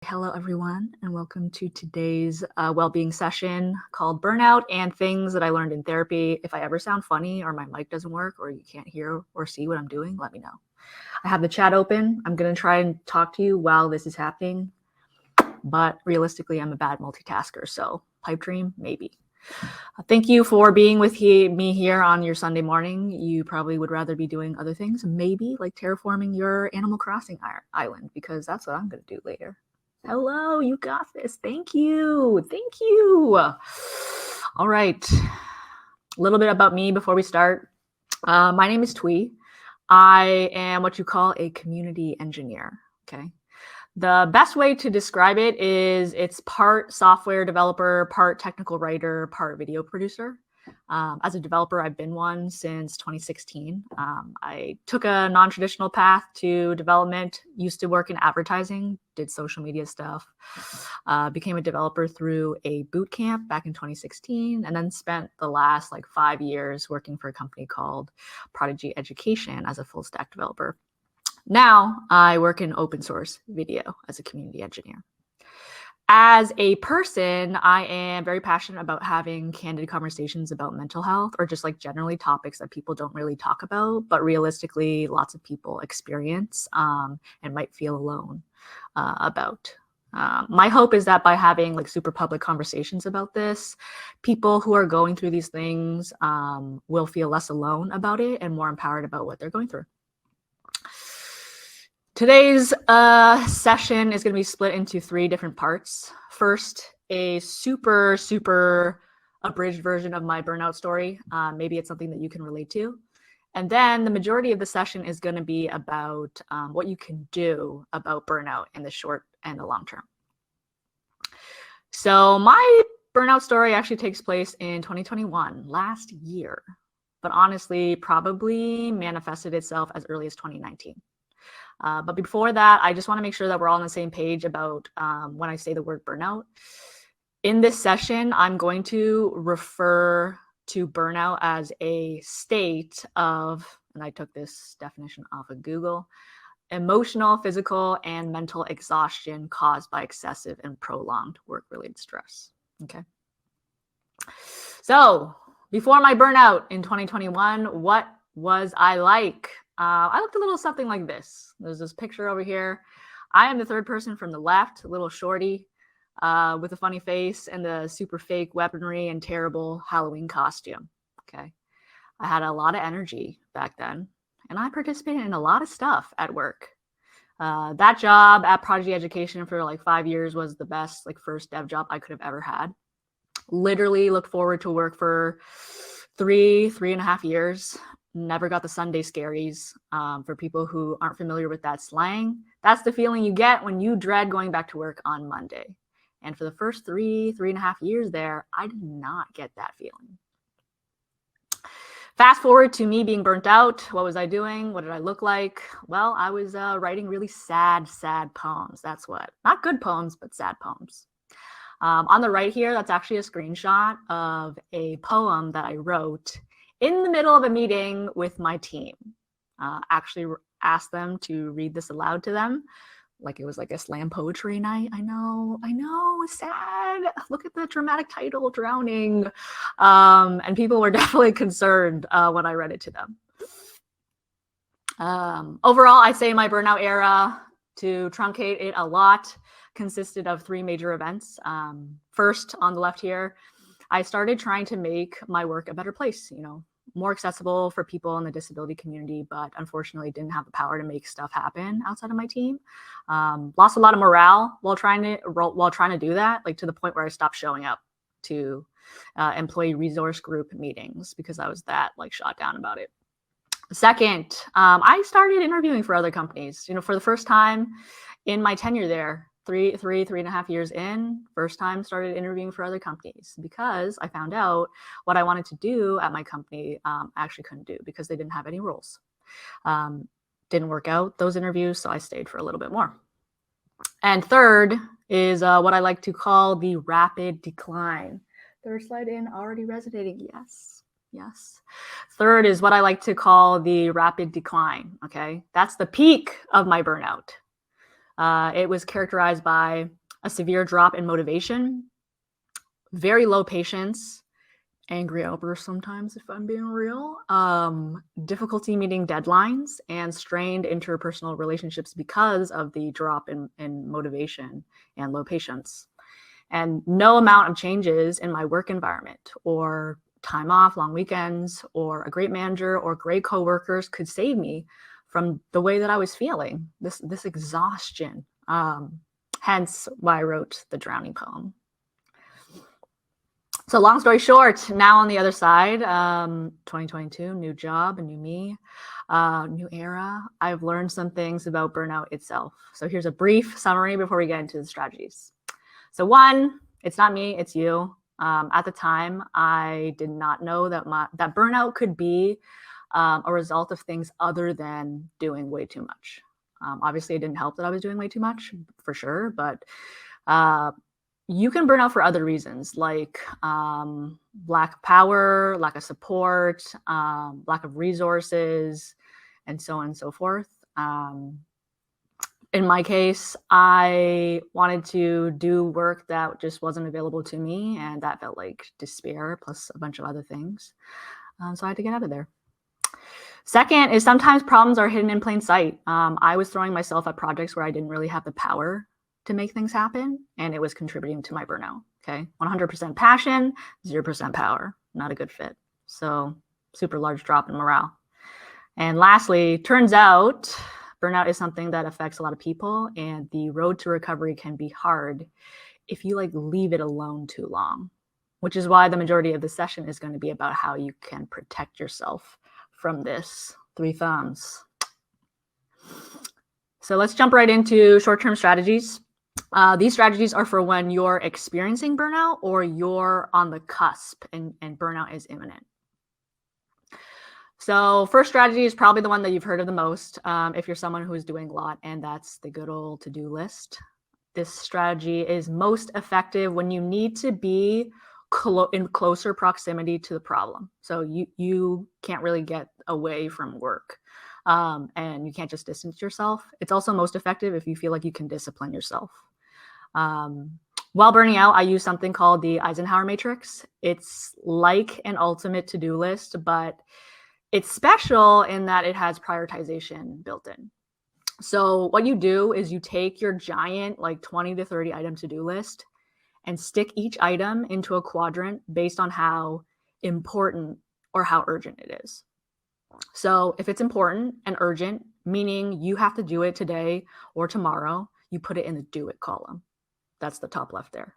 Hello, everyone, and welcome to today's well-being session called Burnout and Things That I Learned in Therapy. If I ever sound funny or my mic doesn't work or you can't hear or see what I'm doing, let me know. I have the chat open. I'm going to try and talk to you while this is happening, but realistically, I'm a bad multitasker, so pipe dream, maybe. Thank you for being with me here on your Sunday morning. You probably would rather be doing other things, maybe like terraforming your Animal Crossing island, because that's what I'm going to do later. Hello, you got this. Thank you. Thank you. All right. A little bit about me before we start. My name is Thuy. I am what you call a community engineer. Okay. The best way to describe it is it's part software developer, part technical writer, part video producer. As a developer, I've been one since 2016. I took a non-traditional path to development, used to work in advertising, did social media stuff, became a developer through a boot camp back in 2016, and then spent the last 5 years working for a company called Prodigy Education as a full stack developer. Now I work in open source video as a community engineer. As a person, I am very passionate about having candid conversations about mental health, or just generally topics that people don't really talk about, but realistically lots of people experience and might feel alone about. My hope is that by having super public conversations about this, people who are going through these things will feel less alone about it and more empowered about what they're going through. Today's session is going to be split into 3 different parts. First, a super abridged version of my burnout story. Maybe it's something that you can relate to. And then the majority of the session is going to be about what you can do about burnout in the short and the long term. So my burnout story actually takes place in 2021, last year, but honestly probably manifested itself as early as 2019. But before that, I just want to make sure that we're all on the same page about when I say the word burnout. In this session, I'm going to refer to burnout as a state of, and I took this definition off of Google, emotional, physical, and mental exhaustion caused by excessive and prolonged work-related stress. Okay. So before my burnout in 2021, what was I like? I looked a little something like this. There's this picture over here. I am the third person from the left, a little shorty with a funny face and the super fake weaponry and terrible Halloween costume. Okay. I had a lot of energy back then, and I participated in a lot of stuff at work. That job at Prodigy Education for 5 years was the best first dev job I could have ever had. Literally looked forward to work for 3.5 years. Never got the Sunday scaries. For people who aren't familiar with that slang, that's the feeling you get when you dread going back to work on Monday. And for the first 3.5 years there, I did not get that feeling. Fast forward to me being burnt out. What was I doing? What did I look like? Well, I was writing really sad poems. That's what. Not good poems, but sad poems. On the right here, that's actually a screenshot of a poem that I wrote in the middle of a meeting with my team. Actually asked them to read this aloud to them. It was a slam poetry night. I know, sad. Look at the dramatic title, Drowning. And people were definitely concerned when I read it to them. Overall, I'd say my burnout era, to truncate it a lot, consisted of 3 major events. First, on the left here, I started trying to make my work a better place, more accessible for people in the disability community, but unfortunately didn't have the power to make stuff happen outside of my team. Lost a lot of morale while trying to do that, to the point where I stopped showing up to employee resource group meetings because I was that shot down about it. Second, I started interviewing for other companies, for the first time in my tenure there. 3.5 years in, first time started interviewing for other companies because I found out what I wanted to do at my company I actually couldn't do because they didn't have any roles. Didn't work out those interviews, so I stayed for a little bit more. And third is what I like to call the rapid decline. Third slide in, already resonating, yes. Third is what I like to call the rapid decline, okay? That's the peak of my burnout. It was characterized by a severe drop in motivation, very low patience, angry outbursts sometimes, if I'm being real, difficulty meeting deadlines, and strained interpersonal relationships because of the drop in motivation and low patience. And no amount of changes in my work environment or time off, long weekends, or a great manager or great coworkers could save me from the way that I was feeling, this exhaustion. Hence why I wrote the drowning poem. So long story short, now on the other side, 2022, new job, a new me, new era. I've learned some things about burnout itself. So here's a brief summary before we get into the strategies. So one, it's not me, it's you. At the time, I did not know that that burnout could be a result of things other than doing way too much. Obviously, it didn't help that I was doing way too much, for sure, but you can burn out for other reasons, like lack of power, lack of support, lack of resources, and so on and so forth. In my case, I wanted to do work that just wasn't available to me, and that felt like despair plus a bunch of other things. So I had to get out of there. Second is sometimes problems are hidden in plain sight. I was throwing myself at projects where I didn't really have the power to make things happen, and it was contributing to my burnout. Okay, 100% passion, 0% power, not a good fit. So super large drop in morale. And lastly, turns out burnout is something that affects a lot of people, and the road to recovery can be hard if you leave it alone too long, which is why the majority of the session is going to be about how you can protect yourself from this. 3 thumbs. So let's jump right into short-term strategies. These strategies are for when you're experiencing burnout or you're on the cusp and burnout is imminent. So first strategy is probably the one that you've heard of the most if you're someone who is doing a lot, and that's the good old to-do list. This strategy is most effective when you need to be in closer proximity to the problem. So you can't really get away from work and you can't just distance yourself. It's also most effective if you feel like you can discipline yourself. While burning out, I use something called the Eisenhower matrix. It's like an ultimate to-do list, but it's special in that it has prioritization built in. So what you do is you take your giant 20 to 30 item to-do list and stick each item into a quadrant based on how important or how urgent it is. So if it's important and urgent, meaning you have to do it today or tomorrow, you put it in the do it column. That's the top left there.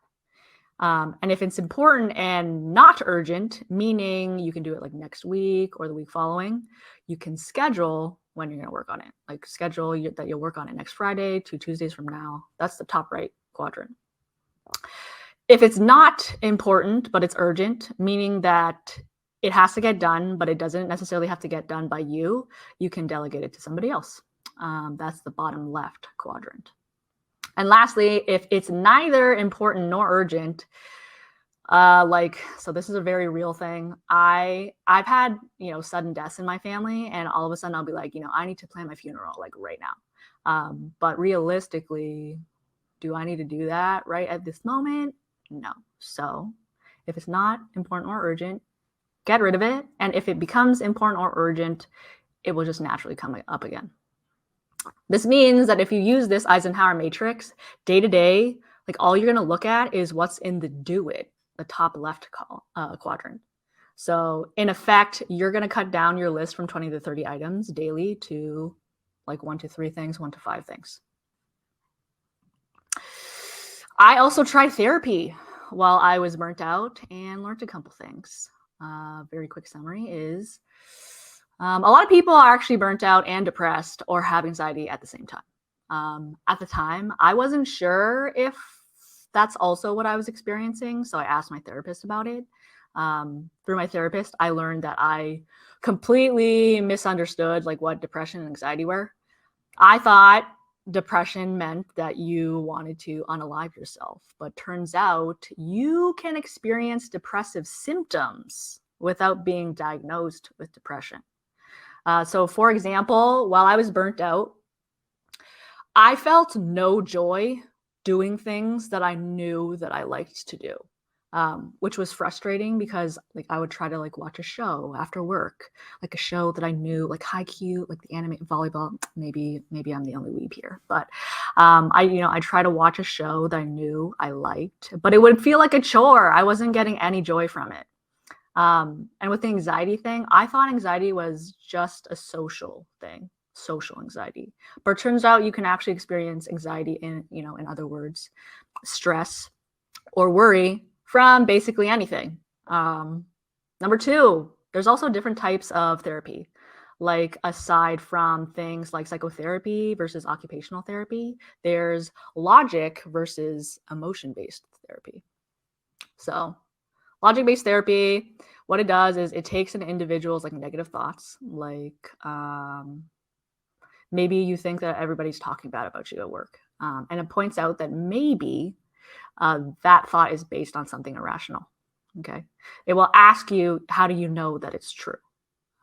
And if it's important and not urgent, meaning you can do it next week or the week following, you can schedule when you're going to work on it. Schedule that you'll work on it next Friday, 2 Tuesdays from now. That's the top right quadrant. If it's not important, but it's urgent, meaning that it has to get done, but it doesn't necessarily have to get done by you, you can delegate it to somebody else. That's the bottom left quadrant. And lastly, if it's neither important nor urgent, so this is a very real thing. I've had, sudden deaths in my family, and all of a sudden I'll be like, I need to plan my funeral right now. But realistically, do I need to do that right at this moment? No. So if it's not important or urgent, get rid of it. And if it becomes important or urgent, it will just naturally come up again. This means that if you use this Eisenhower matrix day to day, all you're going to look at is what's in the do it, the top left quadrant. So in effect, you're going to cut down your list from 20 to 30 items daily to 1 to 3 things, 1 to 5 things. I also tried therapy while I was burnt out and learned a couple things. Very quick summary is a lot of people are actually burnt out and depressed or have anxiety at the same time. At the time, I wasn't sure if that's also what I was experiencing, so I asked my therapist about it. Through my therapist, I learned that I completely misunderstood what depression and anxiety were. I thought depression meant that you wanted to unalive yourself, but turns out you can experience depressive symptoms without being diagnosed with depression. So for example, while I was burnt out, I felt no joy doing things that I knew that I liked to do. Which was frustrating because like I would try to like watch a show after work, like a show that I knew, like Haikyuu, like the anime volleyball. Maybe I'm the only weeb here, but I try to watch a show that I knew I liked, but it would feel like a chore. I wasn't getting any joy from it. And with the anxiety thing, I thought anxiety was just a social thing, social anxiety, but it turns out you can actually experience anxiety in other words, stress or worry from basically anything. Number two, there's also different types of therapy. Like aside from things like psychotherapy versus occupational therapy, there's logic versus emotion-based therapy. So logic-based therapy, what it does is it takes an individual's like negative thoughts, like maybe you think that everybody's talking bad about you at work, and it points out that maybe that thought is based on something irrational. Okay. It will ask you, how do you know that it's true?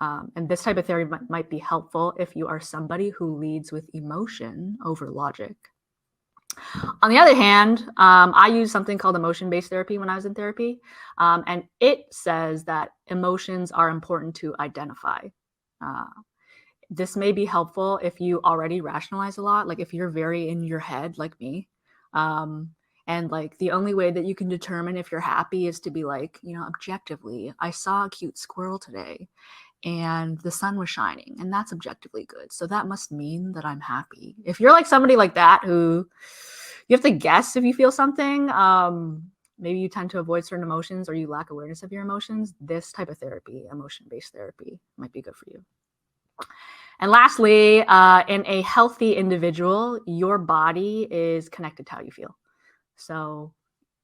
And this type of theory might be helpful if you are somebody who leads with emotion over logic. On the other hand, I use something called emotion-based therapy when I was in therapy. And it says that emotions are important to identify. This may be helpful if you already rationalize a lot, like if you're very in your head like me. And like the only way that you can determine if you're happy is to be like, objectively, I saw a cute squirrel today and the sun was shining and that's objectively good. So that must mean that I'm happy. If you're like somebody like that who you have to guess if you feel something, maybe you tend to avoid certain emotions or you lack awareness of your emotions, this type of therapy, emotion-based therapy, might be good for you. And lastly, in a healthy individual, your body is connected to how you feel. So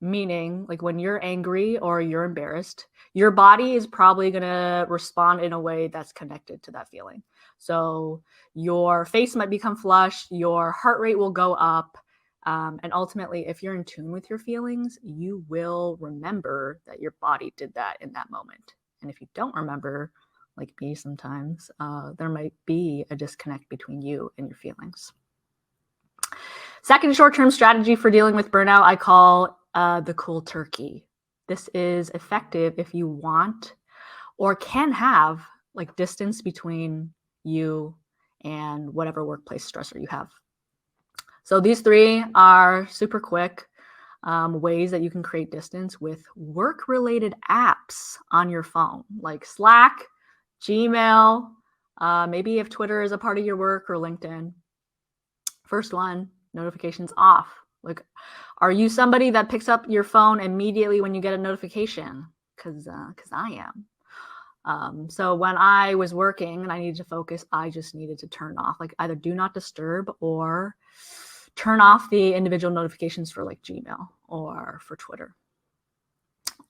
meaning like when you're angry or you're embarrassed, your body is probably going to respond in a way that's connected to that feeling. So your face might become flushed, your heart rate will go up. And ultimately, if you're in tune with your feelings, you will remember that your body did that in that moment. And if you don't remember, like me sometimes, there might be a disconnect between you and your feelings. Second short-term strategy for dealing with burnout, I call the cold turkey. This is effective if you want or can have like distance between you and whatever workplace stressor you have. So these three are super quick ways that you can create distance with work-related apps on your phone, like Slack, Gmail, maybe if Twitter is a part of your work or LinkedIn. First one, notifications off. Like, are you somebody that picks up your phone immediately when you get a notification? Because I am. So when I was working and I needed to focus, I just needed to turn off, like either do not disturb or turn off the individual notifications for like Gmail or for Twitter.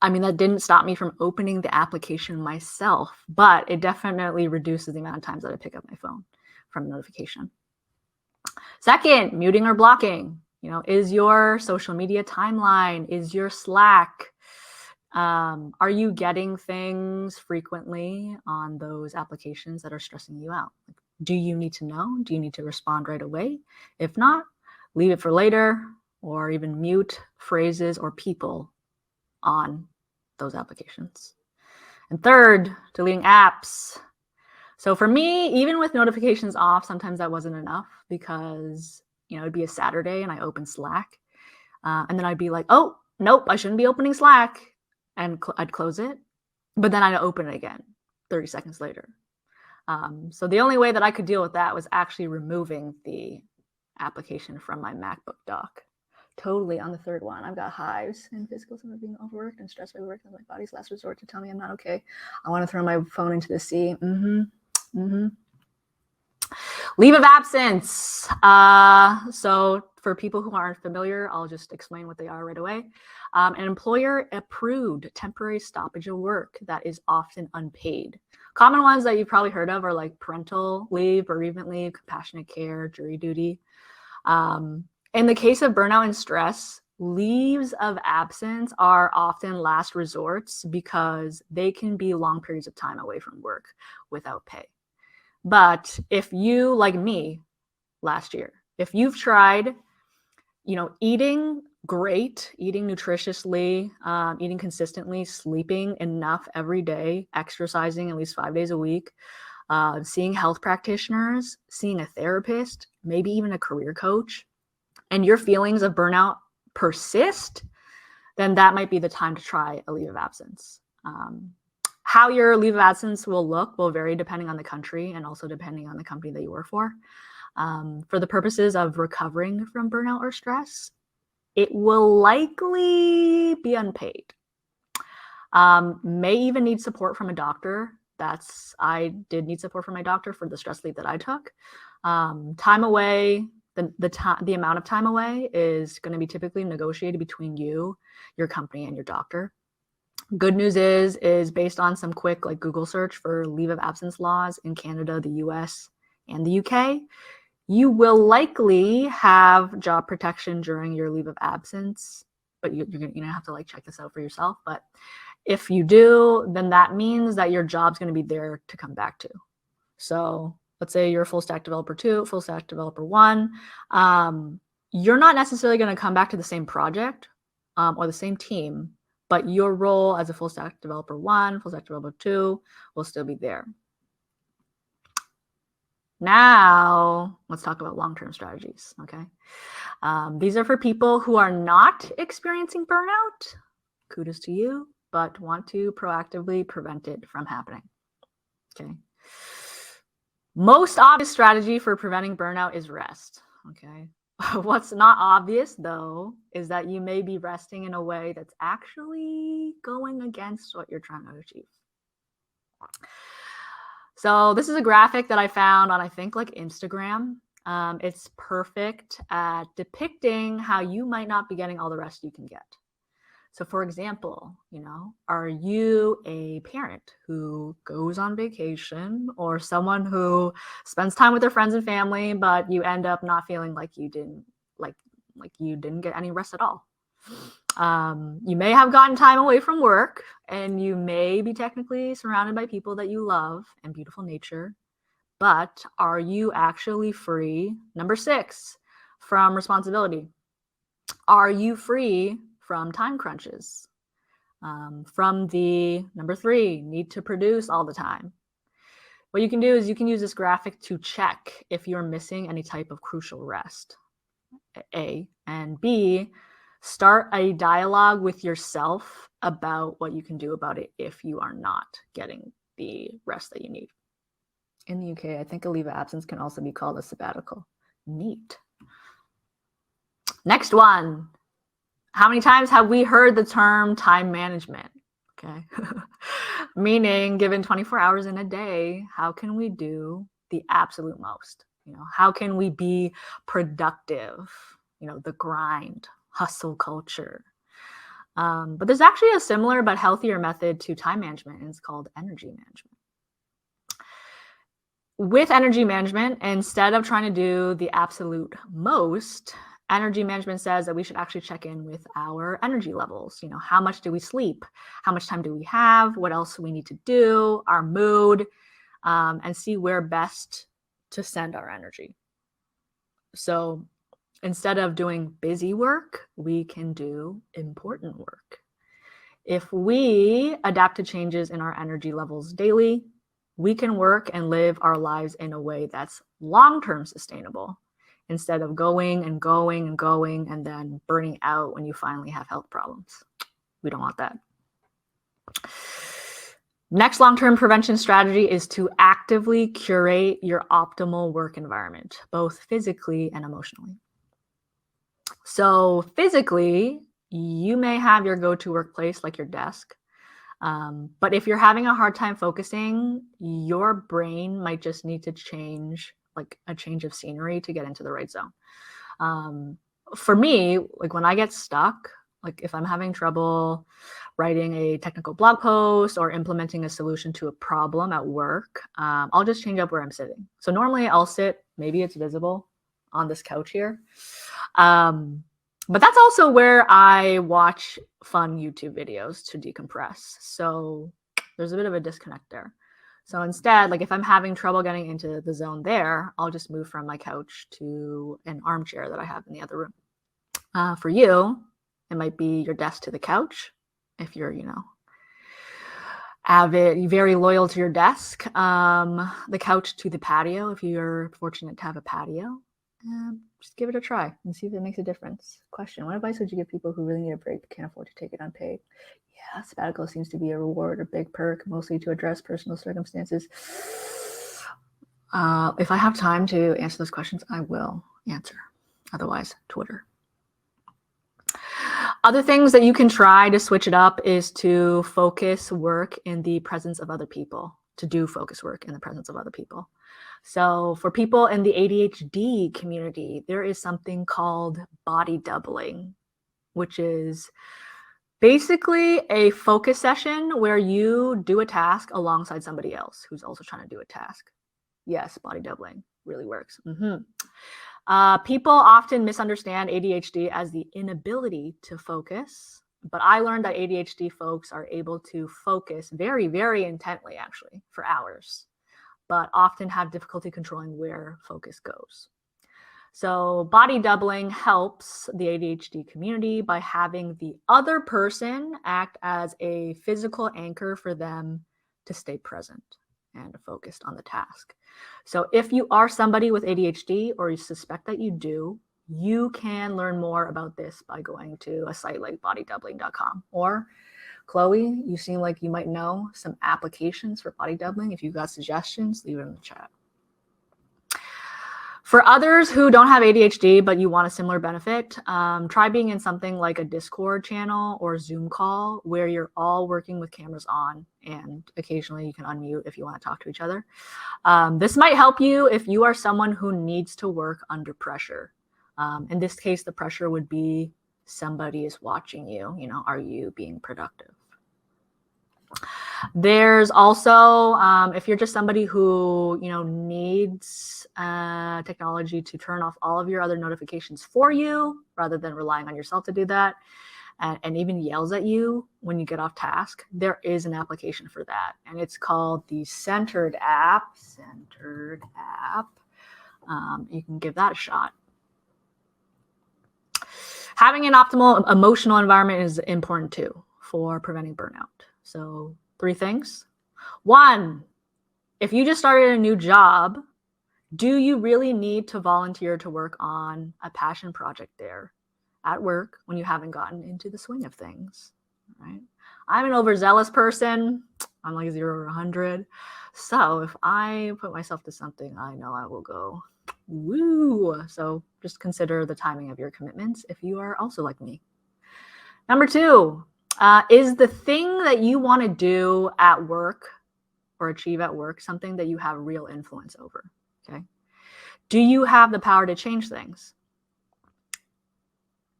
I mean, that didn't stop me from opening the application myself, but it definitely reduces the amount of times that I pick up my phone from notification. Second, muting or blocking. Is your social media timeline, is your Slack, are you getting things frequently on those applications that are stressing you out? Do you need to know? Do you need to respond right away? If not, leave it for later or even mute phrases or people on those applications. And third, deleting apps. So for me, even with notifications off, sometimes that wasn't enough because, it'd be a Saturday and I open Slack and then I'd be like, oh, nope, I shouldn't be opening Slack. And I'd close it, but then I'd open it again 30 seconds later. So the only way that I could deal with that was actually removing the application from my MacBook dock. Totally on the third one. I've got hives and physical symptoms of being overworked and stressed by work and my body's last resort to tell me I'm not okay. I want to throw my phone into the sea. Leave of absence. So for people who aren't familiar, I'll just explain what they are right away. An employer-approved temporary stoppage of work that is often unpaid. Common ones that you've probably heard of are like parental leave, bereavement leave, compassionate care, jury duty. In the case of burnout and stress, leaves of absence are often last resorts because they can be long periods of time away from work without pay. But if you, like me last year, if you've tried eating great, eating nutritiously, eating consistently, sleeping enough every day, exercising at least 5 days a week, seeing health practitioners, seeing a therapist, maybe even a career coach, and your feelings of burnout persist, then that might be the time to try a leave of absence. How your leave of absence will look will vary depending on the country and also depending on the company that you work for. For the purposes of recovering from burnout or stress, it will likely be unpaid. May even need support from a doctor. I did need support from my doctor for the stress leave that I took. Time away, the amount of time away is going to be typically negotiated between you, your company, and your doctor. Good news is based on some quick Google search for leave of absence laws in Canada, the US, and the UK, you will likely have job protection during your leave of absence, but you're going to have to check this out for yourself. But if you do, then that means that your job's going to be there to come back to. So let's say you're a full stack developer 2, full stack developer 1. You're not necessarily going to come back to the same project or the same team, but your role as a full stack developer 1, full stack developer 2 will still be there. Now, let's talk about long-term strategies, okay? These are for people who are not experiencing burnout. Kudos to you, but want to proactively prevent it from happening, okay? Most obvious strategy for preventing burnout is rest, okay? What's not obvious, though, is that you may be resting in a way that's actually going against what you're trying to achieve. So this is a graphic that I found on, I think, Instagram. It's perfect at depicting how you might not be getting all the rest you can get. So for example, are you a parent who goes on vacation or someone who spends time with their friends and family, but you end up not feeling like you didn't get any rest at all? You may have gotten time away from work and you may be technically surrounded by people that you love and beautiful nature, but are you actually free? Number 6, from responsibility. Are you free from time crunches? From the number 3, need to produce all the time? What you can do is you can use this graphic to check if you're missing any type of crucial rest, A, and B, start a dialogue with yourself about what you can do about it if you are not getting the rest that you need. In the UK, I think a leave of absence can also be called a sabbatical. Neat. Next one. How many times have we heard the term time management? Okay. Meaning, given 24 hours in a day, how can we do the absolute most? How can we be productive? The grind, hustle culture. But there's actually a similar but healthier method to time management, and it's called energy management. With energy management, instead of trying to do the absolute most, energy management says that we should actually check in with our energy levels. How much do we sleep? How much time do we have? What else do we need to do? Our mood, and see where best to send our energy. So instead of doing busy work, we can do important work. If we adapt to changes in our energy levels daily, we can work and live our lives in a way that's long-term sustainable, instead of going and going and going and then burning out when you finally have health problems. We don't want that. Next long-term prevention strategy is to actively curate your optimal work environment, both physically and emotionally. So physically, you may have your go-to workplace like your desk. But if you're having a hard time focusing, your brain might just need to change, a change of scenery to get into the right zone. For me, when I get stuck, if I'm having trouble writing a technical blog post or implementing a solution to a problem at work, I'll just change up where I'm sitting. So normally I'll sit, maybe it's visible, on this couch here. But that's also where I watch fun YouTube videos to decompress. So there's a bit of a disconnect there. So instead, if I'm having trouble getting into the zone there, I'll just move from my couch to an armchair that I have in the other room. For you, it might be your desk to the couch. If you're, avid, very loyal to your desk. The couch to the patio, if you're fortunate to have a patio. Just give it a try and see if it makes a difference. Question: what advice would you give people who really need a break but can't afford to take it unpaid? Yeah, sabbatical seems to be a reward or big perk, mostly to address personal circumstances. If I have time to answer those questions, I will answer. Otherwise, Twitter. Other things that you can try to switch it up is to focus work in the presence of other people, to do focus work in the presence of other people. So for people in the ADHD community, there is something called body doubling, which is basically a focus session where you do a task alongside somebody else who's also trying to do a task. Yes, body doubling really works. People often misunderstand ADHD as the inability to focus, but I learned that ADHD folks are able to focus very, very intently, actually, for hours, but often have difficulty controlling where focus goes. So body doubling helps the ADHD community by having the other person act as a physical anchor for them to stay present and focused on the task. So if you are somebody with ADHD or you suspect that you do, you can learn more about this by going to a site like bodydoubling.com. Or Chloe, you seem like you might know some applications for body doubling. If you've got suggestions, leave it in the chat. For others who don't have ADHD, but you want a similar benefit, try being in something like a Discord channel or Zoom call where you're all working with cameras on, and occasionally you can unmute if you want to talk to each other. This might help you if you are someone who needs to work under pressure. In this case, the pressure would be somebody is watching you. Are you being productive? There's also, if you're just somebody who, needs technology to turn off all of your other notifications for you, rather than relying on yourself to do that, and even yells at you when you get off task, there is an application for that. And it's called the Centered app. You can give that a shot. Having an optimal emotional environment is important too for preventing burnout. So 3 things. 1, if you just started a new job, do you really need to volunteer to work on a passion project there at work when you haven't gotten into the swing of things, right? I'm an overzealous person. I'm like 0 or 100. So if I put myself to something, I know I will go woo. So just consider the timing of your commitments if you are also like me. Number 2, is the thing that you want to do at work or achieve at work something that you have real influence over? Okay. Do you have the power to change things?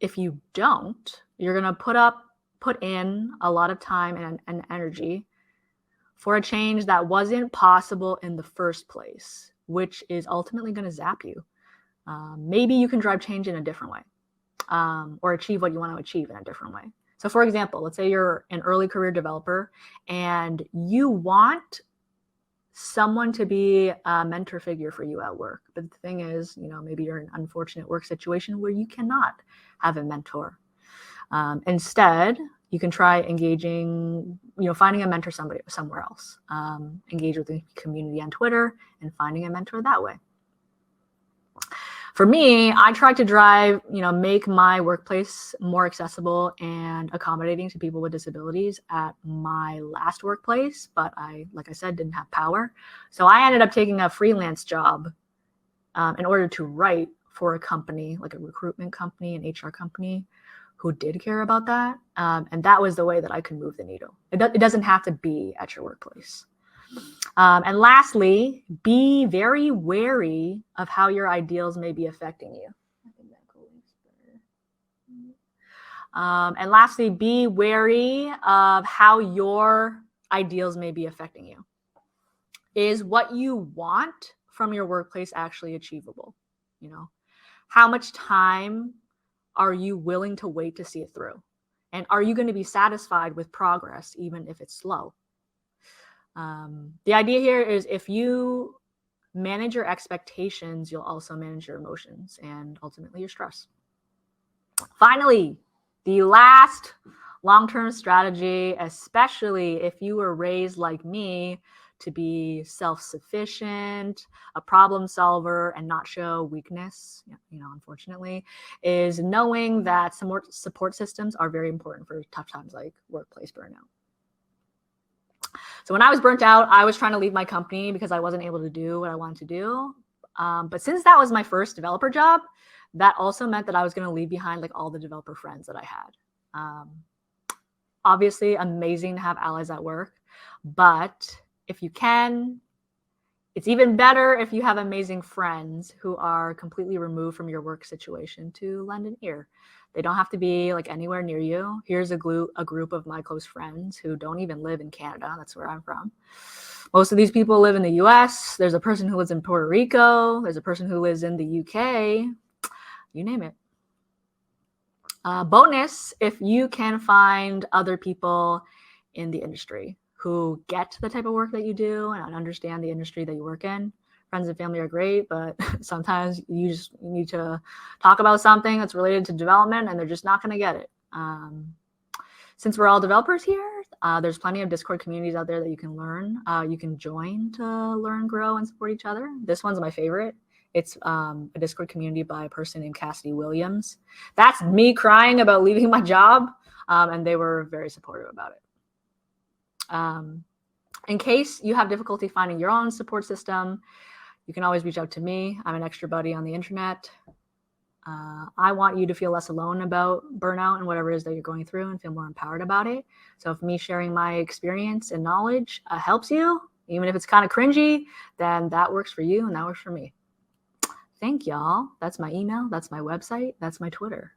If you don't, you're going to put in a lot of time and energy for a change that wasn't possible in the first place, which is ultimately going to zap you. Maybe you can drive change in a different way, or achieve what you want to achieve in a different way. So for example, let's say you're an early career developer and you want someone to be a mentor figure for you at work. But the thing is, maybe you're in an unfortunate work situation where you cannot have a mentor. Instead, you can try engaging, finding a mentor somewhere else. Engage with the community on Twitter and finding a mentor that way. For me, I tried to make my workplace more accessible and accommodating to people with disabilities at my last workplace, but like I said, didn't have power. So I ended up taking a freelance job in order to write for a company, like a recruitment company, an HR company, who did care about that. And that was the way that I could move the needle. It doesn't have to be at your workplace. And lastly, be very wary of how your ideals may be affecting you. I think that goes better. And lastly, be wary of how your ideals may be affecting you. Is what you want from your workplace actually achievable? How much time are you willing to wait to see it through? And are you going to be satisfied with progress, even if it's slow? The idea here is if you manage your expectations, you'll also manage your emotions and ultimately your stress. Finally, the last long-term strategy, especially if you were raised like me to be self-sufficient, a problem solver, and not show weakness, unfortunately, is knowing that support systems are very important for tough times like workplace burnout. So when I was burnt out, I was trying to leave my company because I wasn't able to do what I wanted to do. But since that was my first developer job, that also meant that I was going to leave behind like all the developer friends that I had. Obviously, amazing to have allies at work, but if you can, it's even better if you have amazing friends who are completely removed from your work situation to lend an ear. They don't have to be like anywhere near you. Here's a group of my close friends who don't even live in Canada. That's where I'm from. Most of these people live in the US. There's a person who lives in Puerto Rico. There's a person who lives in the UK. You name it. Bonus, if you can find other people in the industry who get the type of work that you do and understand the industry that you work in. Friends and family are great, but sometimes you just need to talk about something that's related to development and they're just not going to get it. Since we're all developers here, there's plenty of Discord communities out there that you can learn. You can join to learn, grow, and support each other. This one's my favorite. It's a Discord community by a person named Cassidy Williams. That's me crying about leaving my job, and they were very supportive about it. In case you have difficulty finding your own support system, you can always reach out to me. I'm an extra buddy on the internet. I want you to feel less alone about burnout and whatever it is that you're going through and feel more empowered about it. So if me sharing my experience and knowledge helps you, even if it's kind of cringy, then that works for you and that works for me. Thank y'all. That's my email. That's my website. That's my Twitter.